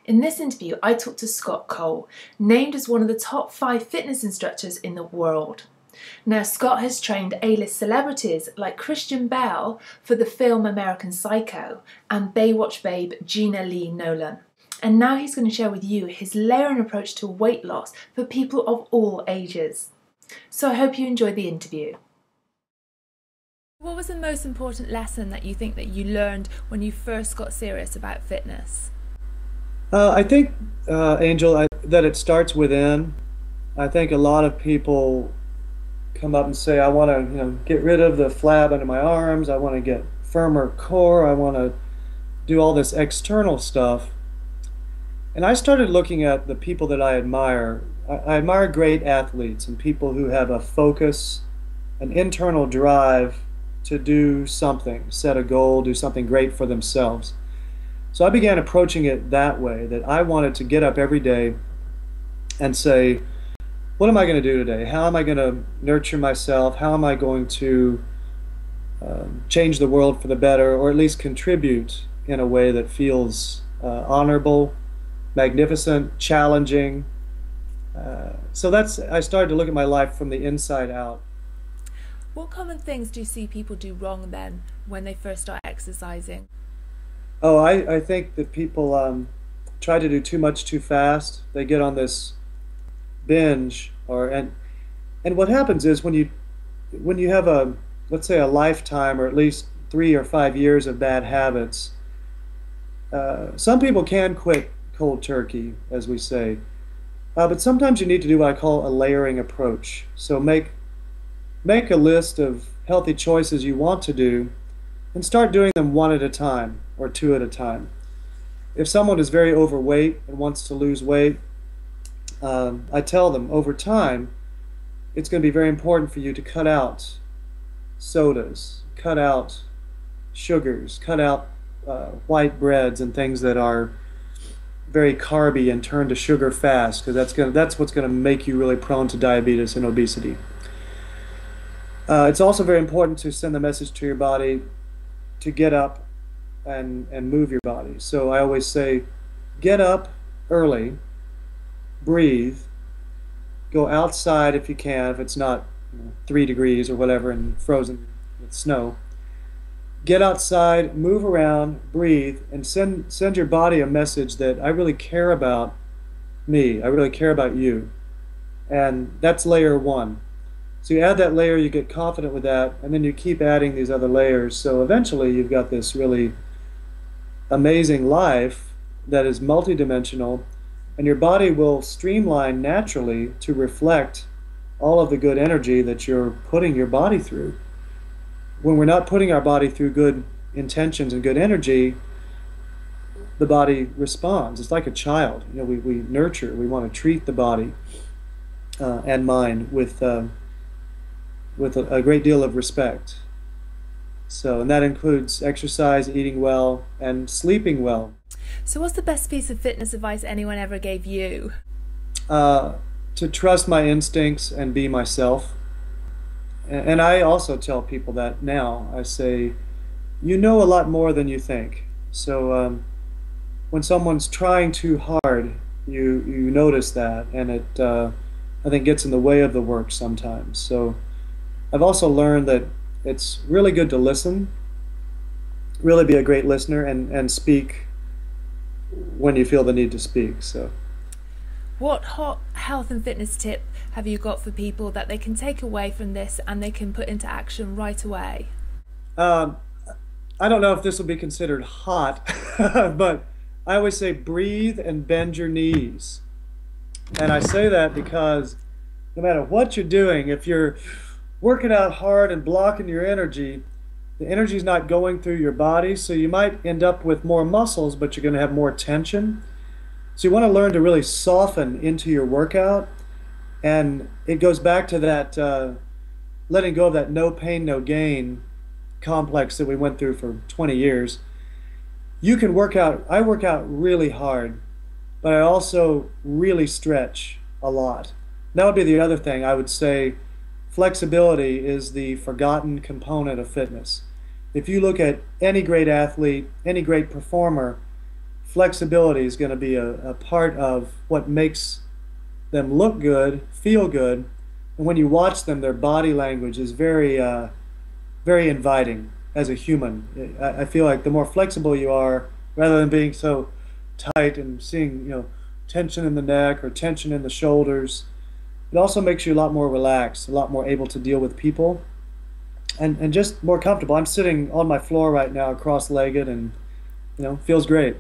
In this interview, I talked to Scott Cole, named as one of the top 5 fitness instructors in the world. Now, Scott has trained A-list celebrities like Christian Bale for the film American Psycho and Baywatch babe Gena Nolin. And now he's going to share with you his layering approach to weight loss for people of all ages. So I hope you enjoyed the interview. What was the most important lesson that you think that you learned when you first got serious about fitness? I think, Angel, that it starts within. I think a lot of people come up and say, I want to, get rid of the flab under my arms. I want to get firmer core. I want to do all this external stuff. And I started looking at the people that I admire. I admire great athletes and people who have a focus, an internal drive to do something, set a goal, do something great for themselves. So I began approaching it that way, that I wanted to get up every day and say, what am I going to do today? How am I going to nurture myself? How am I going to change the world for the better, or at least contribute in a way that feels honorable, magnificent, challenging? So I started to look at my life from the inside out. What common things do you see people do wrong then when they first start exercising? Oh, I think that people try to do too much too fast. They get on this binge, and what happens is when you have let's say a lifetime or at least 3 or 5 years of bad habits, some people can quit cold turkey, as we say, but sometimes you need to do what I call a layering approach. So make a list of healthy choices you want to do and start doing them 1 at a time or 2 at a time. If someone is very overweight and wants to lose weight, I tell them over time it's going to be very important for you to cut out sodas, cut out sugars, cut out white breads and things that are very carby and turn to sugar fast, because that's what's going to make you really prone to diabetes and obesity. It's also very important to send the message to your body to get up and move your body. So I always say, get up early, breathe, go outside if you can, if it's not 3 degrees or whatever and frozen with snow. Get outside, move around, breathe, and send your body a message that I really care about me, I really care about you. And that's layer 1. So you add that layer, you get confident with that, and then you keep adding these other layers. So eventually you've got this really amazing life that is multidimensional, and your body will streamline naturally to reflect all of the good energy that you're putting your body through. When we're not putting our body through good intentions and good energy, the body responds. It's like a child. We nurture, we want to treat the body and mind with a great deal of respect. So, and that includes exercise, eating well, and sleeping well. So what's the best piece of fitness advice anyone ever gave you? To trust my instincts and be myself. And I also tell people that now. I say, you know a lot more than you think. So when someone's trying too hard, you notice that, and it I think gets in the way of the work sometimes. So I've also learned that it's really good to listen, really be a great listener, and speak when you feel the need to speak. So, what hot health and fitness tip have you got for people that they can take away from this and they can put into action right away? I don't know if this will be considered hot, but I always say breathe and bend your knees. And I say that because no matter what you're doing, if you're working out hard and blocking your energy, the energy's not going through your body, so you might end up with more muscles, but you're going to have more tension. So you want to learn to really soften into your workout, and it goes back to that letting go of that no pain, no gain complex that we went through for 20 years. You can work out, I work out really hard, but I also really stretch a lot. That would be the other thing. I would say flexibility is the forgotten component of fitness. If you look at any great athlete, any great performer, flexibility is going to be a part of what makes them look good, feel good, and when you watch them, their body language is very inviting as a human. I feel like the more flexible you are, rather than being so tight and seeing, tension in the neck or tension in the shoulders, it also makes you a lot more relaxed, a lot more able to deal with people, and just more comfortable. I'm sitting on my floor right now, cross-legged, and feels great.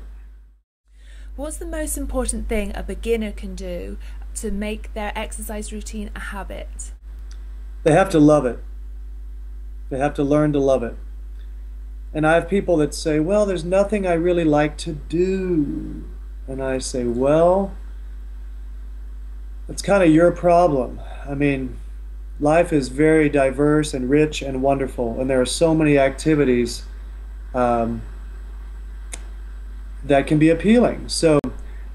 What's the most important thing a beginner can do to make their exercise routine a habit? They have to love it. They have to learn to love it. And I have people that say, well, there's nothing I really like to do. And I say, well, that's kind of your problem. I mean, life is very diverse and rich and wonderful, and there are so many activities that can be appealing. So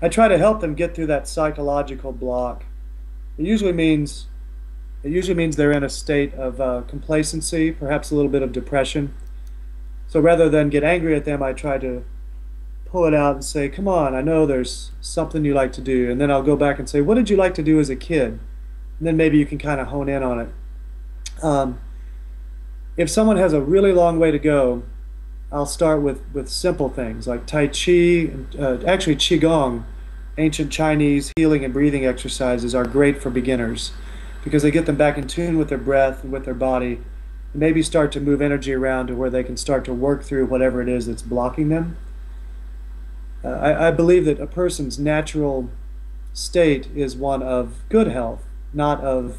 I try to help them get through that psychological block. It usually means they're in a state of complacency, perhaps a little bit of depression. So rather than get angry at them, I try to pull it out and say, come on, I know there's something you like to do. And then I'll go back and say, what did you like to do as a kid? And then maybe you can kind of hone in on it. If someone has a really long way to go, I'll start with simple things like Tai Chi, actually QiGong, ancient Chinese healing and breathing exercises are great for beginners because they get them back in tune with their breath and with their body, and maybe start to move energy around to where they can start to work through whatever it is that's blocking them. I believe that a person's natural state is one of good health, not of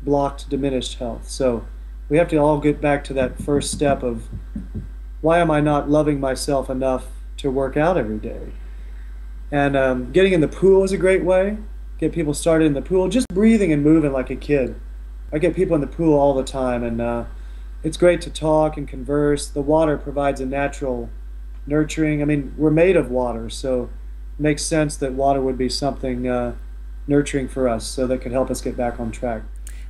blocked, diminished health. So we have to all get back to that first step of, why am I not loving myself enough to work out every day? And getting in the pool is a great way. Get people started in the pool, just breathing and moving like a kid. I get people in the pool all the time, and it's great to talk and converse. The water provides a natural nurturing. I mean, we're made of water, so it makes sense that water would be something nurturing for us, so that could help us get back on track.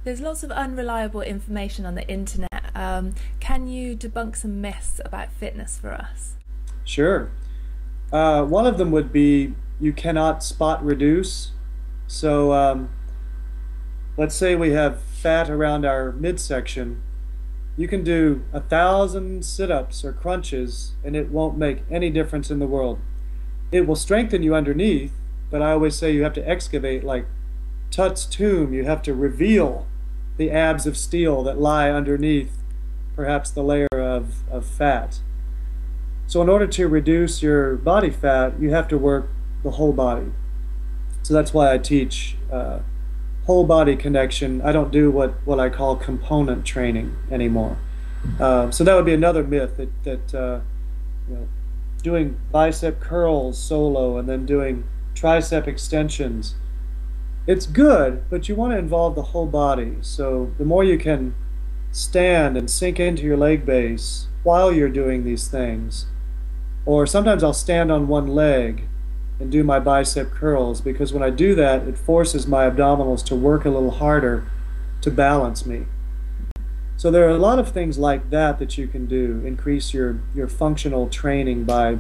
There's lots of unreliable information on the internet. Can you debunk some myths about fitness for us? Sure. One of them would be you cannot spot reduce. So let's say we have fat around our midsection. You can do 1,000 sit-ups or crunches and it won't make any difference in the world. It will strengthen you underneath, but I always say you have to excavate like Tut's tomb. You have to reveal the abs of steel that lie underneath perhaps the layer of fat. So in order to reduce your body fat, you have to work the whole body. So that's why I teach whole body connection. I don't do what I call component training anymore. So that would be another myth, that doing bicep curls solo and then doing tricep extensions, it's good, but you want to involve the whole body. So the more you can stand and sink into your leg base while you're doing these things, or sometimes I'll stand on one leg and do my bicep curls, because when I do that, it forces my abdominals to work a little harder to balance me. So there are a lot of things like that you can do, increase your functional training by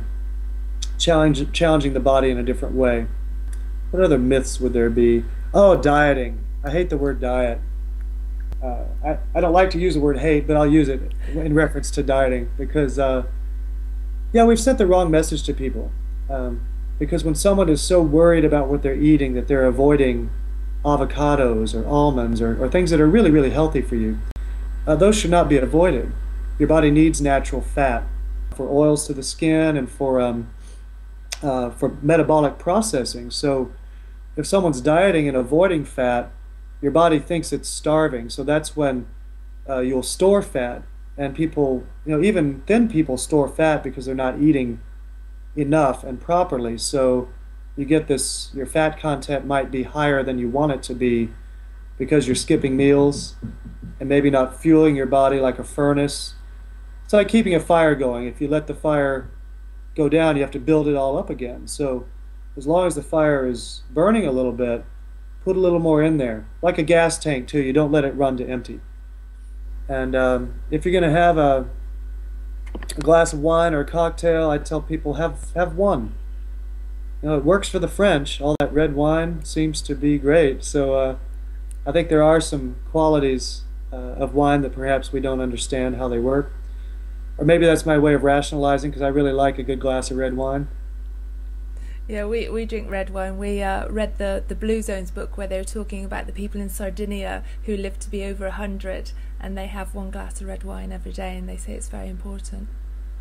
challenging the body in a different way. What other myths would there be? Oh, dieting. I hate the word diet. I don't like to use the word hate, but I'll use it in reference to dieting because, yeah, we've sent the wrong message to people. Because when someone is so worried about what they're eating that they're avoiding avocados or almonds or things that are really, really healthy for you, those should not be avoided. Your body needs natural fat for oils to the skin and for metabolic processing. So if someone's dieting and avoiding fat, your body thinks it's starving. So that's when you'll store fat. And people, even thin people store fat because they're not eating enough and properly. So you get this, your fat content might be higher than you want it to be because you're skipping meals and maybe not fueling your body like a furnace. It's like keeping a fire going. If you let the fire go down, you have to build it all up again. So as long as the fire is burning a little bit, put a little more in there. Like a gas tank too, you don't let it run to empty. And if you're going to have a glass of wine or a cocktail, I tell people have one. It works for the French. All that red wine seems to be great. So I think there are some qualities of wine that perhaps we don't understand how they work. Or maybe that's my way of rationalizing because I really like a good glass of red wine. Yeah, we drink red wine. We read the Blue Zones book where they were talking about the people in Sardinia who live to be over 100, and they have one glass of red wine every day, and they say it's very important.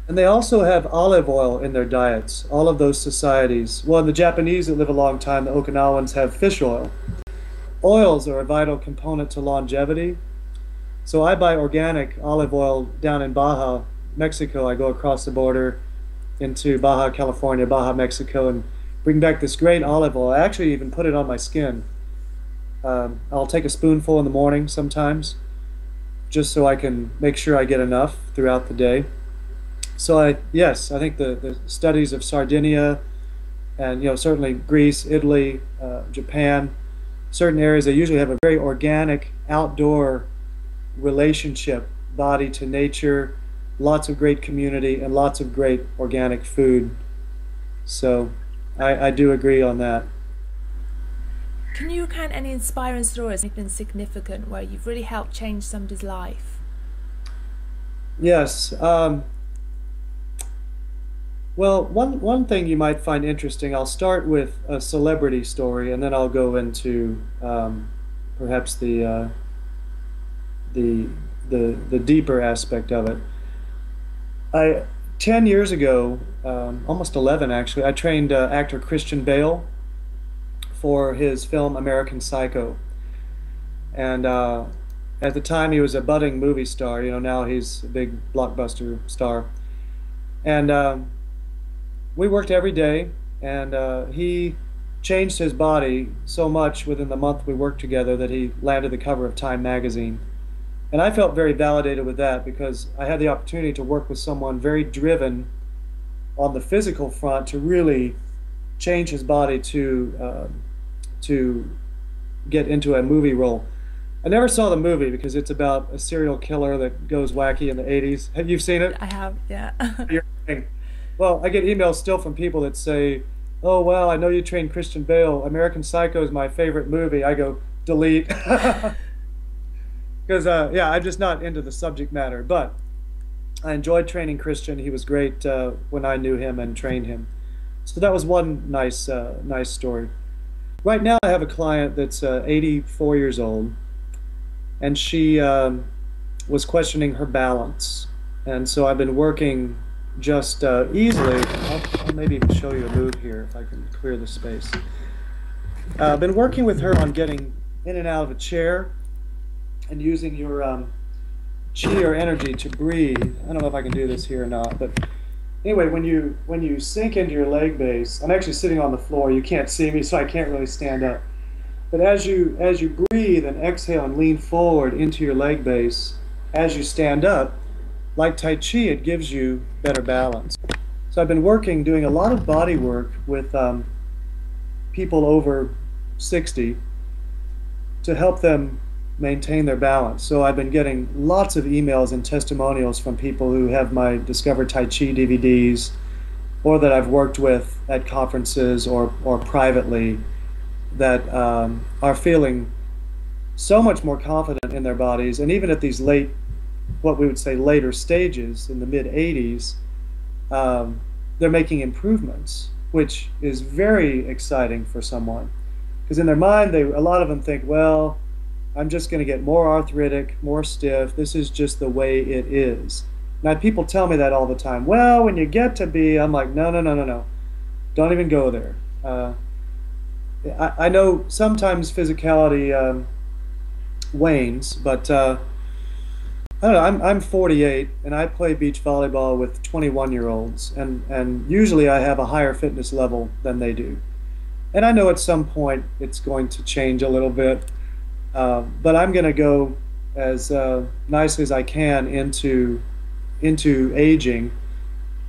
And they also have olive oil in their diets, all of those societies. Well, the Japanese that live a long time, the Okinawans, have fish oil. Oils are a vital component to longevity. So I buy organic olive oil down in Baja, Mexico. I go across the border into Baja California, Baja Mexico, and bring back this great olive oil. I actually even put it on my skin. I'll take a spoonful in the morning sometimes, just so I can make sure I get enough throughout the day. So yes, I think the studies of Sardinia and certainly Greece, Italy, Japan, certain areas, they usually have a very organic outdoor relationship, body to nature, lots of great community and lots of great organic food. So I do agree on that. Can you recount any inspiring stories, anything significant where you've really helped change somebody's life? Yes. Well, one thing you might find interesting, I'll start with a celebrity story, and then I'll go into perhaps the deeper aspect of it. 10 years ago, almost 11 actually, I trained actor Christian Bale for his film American Psycho. And at the time he was a budding movie star, now he's a big blockbuster star. And we worked every day, and he changed his body so much within the month we worked together that he landed the cover of Time magazine. And I felt very validated with that because I had the opportunity to work with someone very driven on the physical front to really change his body to get into a movie role. I never saw the movie because it's about a serial killer that goes wacky in the 80s. Have you seen it? I have, yeah. Well, I get emails still from people that say, "Oh, well, I know you trained Christian Bale. American Psycho is my favorite movie." I go, delete. Because, yeah, I'm just not into the subject matter. But I enjoyed training Christian. He was great when I knew him and trained him. So that was one nice story. Right now I have a client that's 84 years old, and she was questioning her balance. And so I've been working just easily. I'll maybe even show you a move here if I can clear the space. I've been working with her on getting in and out of a chair and using your chi or energy to breathe. I don't know if I can do this here or not, but anyway, when you sink into your leg base, I'm actually sitting on the floor. You can't see me, so I can't really stand up. But as you breathe and exhale and lean forward into your leg base, as you stand up, like Tai Chi, it gives you better balance. So I've been doing a lot of body work with people over 60 to help them maintain their balance. So I've been getting lots of emails and testimonials from people who have my Discover Tai Chi DVDs, or that I've worked with at conferences or privately, that are feeling so much more confident in their bodies, and even at these what we would say later stages in the mid-80s, they're making improvements, which is very exciting for someone, because in their mind, a lot of them think, well, I'm just going to get more arthritic, more stiff. This is just the way it is. Now, people tell me that all the time. Well, when you get to be, I'm like, no. Don't even go there. I know sometimes physicality wanes, but I don't know. I'm 48, and I play beach volleyball with 21-year-olds, and usually I have a higher fitness level than they do. And I know at some point it's going to change a little bit. But I'm going to go as nicely as I can into aging,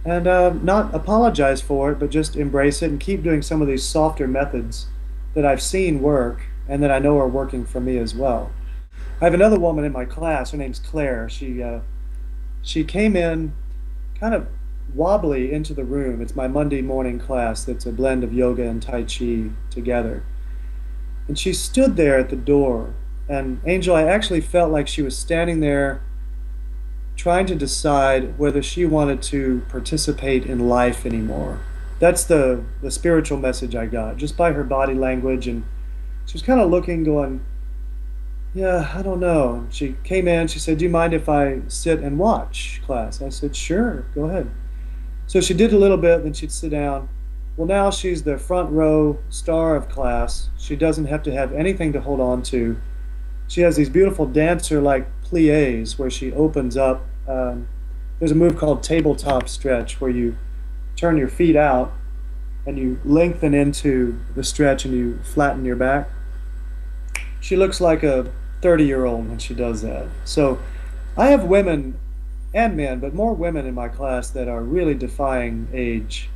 and not apologize for it, but just embrace it and keep doing some of these softer methods that I've seen work and that I know are working for me as well. I have another woman in my class. Her name's Claire. She came in kind of wobbly into the room. It's my Monday morning class that's a blend of yoga and Tai Chi together. And she stood there at the door. And Angel, I actually felt like she was standing there trying to decide whether she wanted to participate in life anymore. That's the spiritual message I got, just by her body language. And she was kind of looking, going, yeah, I don't know. She came in, she said, do you mind if I sit and watch class? I said, sure, go ahead. So she did a little bit, then she'd sit down. Well, now she's the front row star of class. She doesn't have to have anything to hold on to. She has these beautiful dancer-like pliés where she opens up. There's a move called tabletop stretch where you turn your feet out and you lengthen into the stretch and you flatten your back. She looks like a 30-year-old when she does that. So I have women and men, but more women in my class that are really defying age.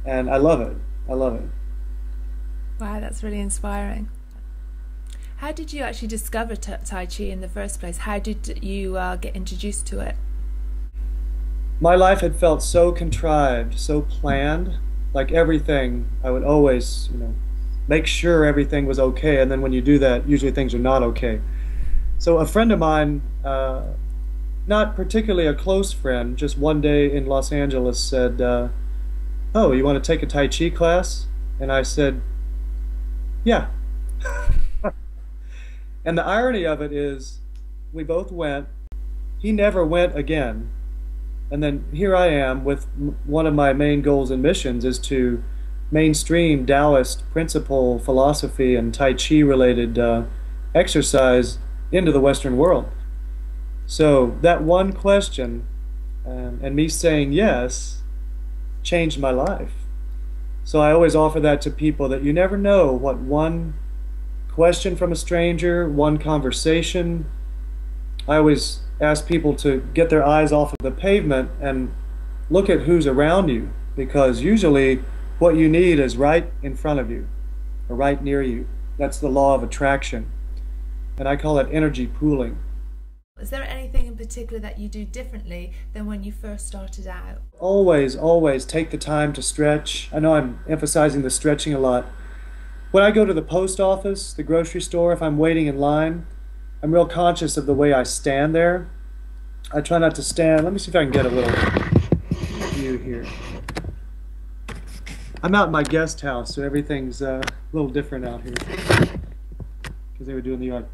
And I love it. I love it. Wow, that's really inspiring. How did you actually discover Tai Chi in the first place? How did you get introduced to it? My life had felt so contrived, so planned. Like everything, I would always, make sure everything was okay. And then when you do that, usually things are not okay. So a friend of mine, not particularly a close friend, just one day in Los Angeles said, oh, you want to take a Tai Chi class? And I said, yeah. And the irony of it is, we both went. He never went again. And then here I am with one of my main goals and missions is to mainstream Taoist principle, philosophy, and Tai Chi related exercise into the Western world. So that one question and me saying yes changed my life. So I always offer that to people, that you never know what one question from a stranger, one conversation. I always ask people to get their eyes off of the pavement and look at who's around you, because usually what you need is right in front of you or right near you. That's the law of attraction, and I call it energy pooling. Is there anything in particular that you do differently than when you first started out? Always, always take the time to stretch. I know I'm emphasizing the stretching a lot. When I go to the post office, the grocery store, if I'm waiting in line, I'm real conscious of the way I stand there. I try not to stand. Let me see if I can get a little view here. I'm out in my guest house, so everything's a little different out here because they were doing the yard.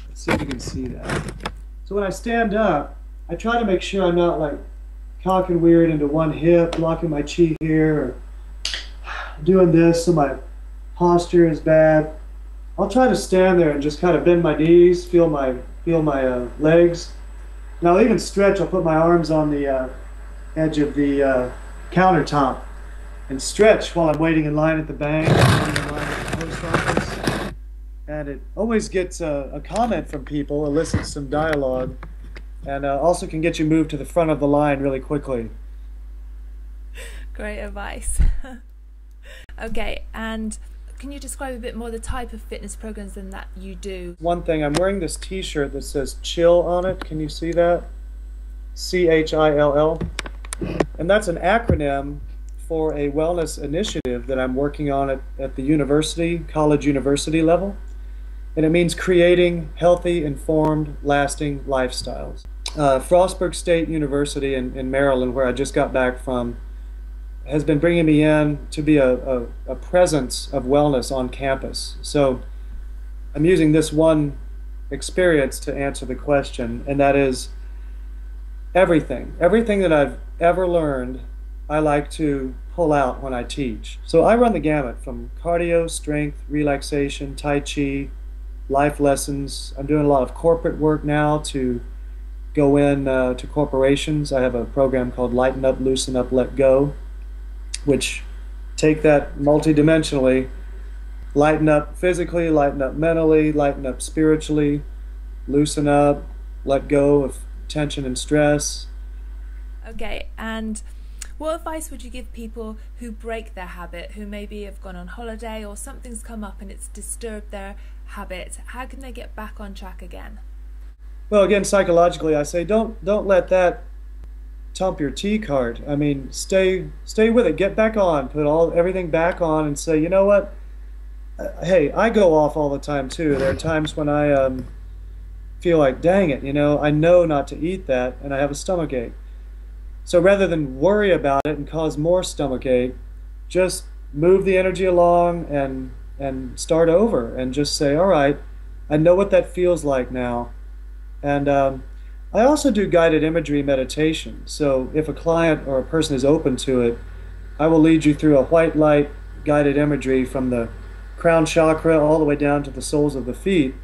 Let's see if you can see that. So when I stand up, I try to make sure I'm not like cocking weird into one hip, blocking my chi here, or doing this so my posture is bad. I'll try to stand there and just kind of bend my knees, feel my legs. And I'll even stretch. I'll put my arms on the edge of the countertop and stretch while I'm waiting in line at the bank, waiting in line at the post office. And it always gets a comment from people, elicits some dialogue, and also can get you moved to the front of the line really quickly. Great advice. Okay, and can you describe a bit more the type of fitness programs than that you do? One thing, I'm wearing this t-shirt that says CHILL on it. Can you see that? CHILL. And that's an acronym for a wellness initiative that I'm working on at the university, college university level. And it means creating healthy, informed, lasting lifestyles. Frostburg State University in Maryland, where I just got back from, has been bringing me in to be a presence of wellness on campus. So I'm using this one experience to answer the question, and that is everything. Everything that I've ever learned, I like to pull out when I teach. So I run the gamut from cardio, strength, relaxation, Tai Chi, life lessons. I'm doing a lot of corporate work now to go in to corporations. I have a program called Lighten Up, Loosen Up, Let Go, which take that multidimensionally, lighten up physically, lighten up mentally, lighten up spiritually, loosen up, let go of tension and stress. Okay, and what advice would you give people who break their habit, who maybe have gone on holiday or something's come up and it's disturbed their habit? How can they get back on track again? Well, again, psychologically, I say don't let that hump your tea cart. I mean, stay with it. Get back on. Put everything back on and say, you know what? Hey, I go off all the time too. There are times when I feel like, dang it, I know not to eat that, and I have a stomach ache. So rather than worry about it and cause more stomach ache, just move the energy along and start over and just say, all right, I know what that feels like now. And I also do guided imagery meditation. So if a client or a person is open to it, I will lead you through a white light guided imagery from the crown chakra all the way down to the soles of the feet.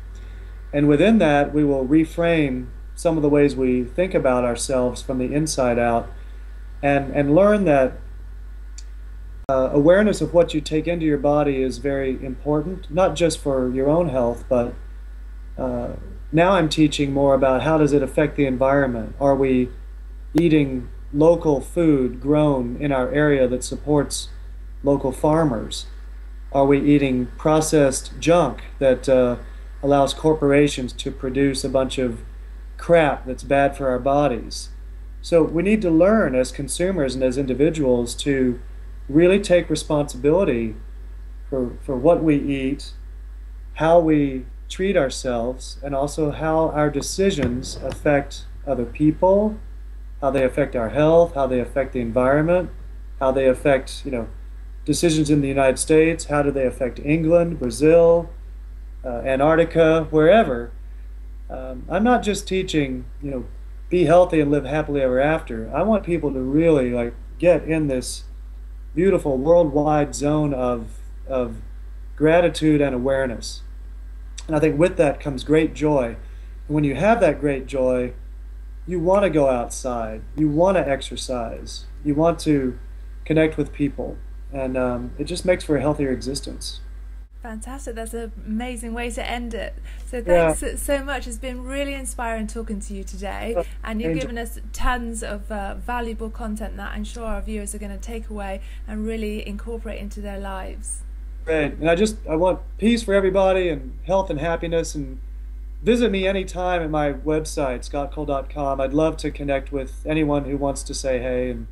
And within that, we will reframe some of the ways we think about ourselves from the inside out, and learn that awareness of what you take into your body is very important, not just for your own health, but now I'm teaching more about how does it affect the environment. Are we eating local food grown in our area that supports local farmers? Are we eating processed junk that allows corporations to produce a bunch of crap that's bad for our bodies? So we need to learn as consumers and as individuals to really take responsibility for what we eat, how we treat ourselves, and also how our decisions affect other people, how they affect our health, how they affect the environment, how they affect, decisions in the United States, how do they affect England, Brazil, Antarctica, wherever. I'm not just teaching, be healthy and live happily ever after. I want people to really get in this beautiful worldwide zone of gratitude and awareness. And I think with that comes great joy. And when you have that great joy, you want to go outside, you want to exercise, you want to connect with people, and it just makes for a healthier existence. Fantastic. That's an amazing way to end it. So thanks so much. It's been really inspiring talking to you today, and you've given us tons of valuable content that I'm sure our viewers are going to take away and really incorporate into their lives. Great. And I want peace for everybody and health and happiness, and visit me anytime at my website, scottcole.com. I'd love to connect with anyone who wants to say hey, and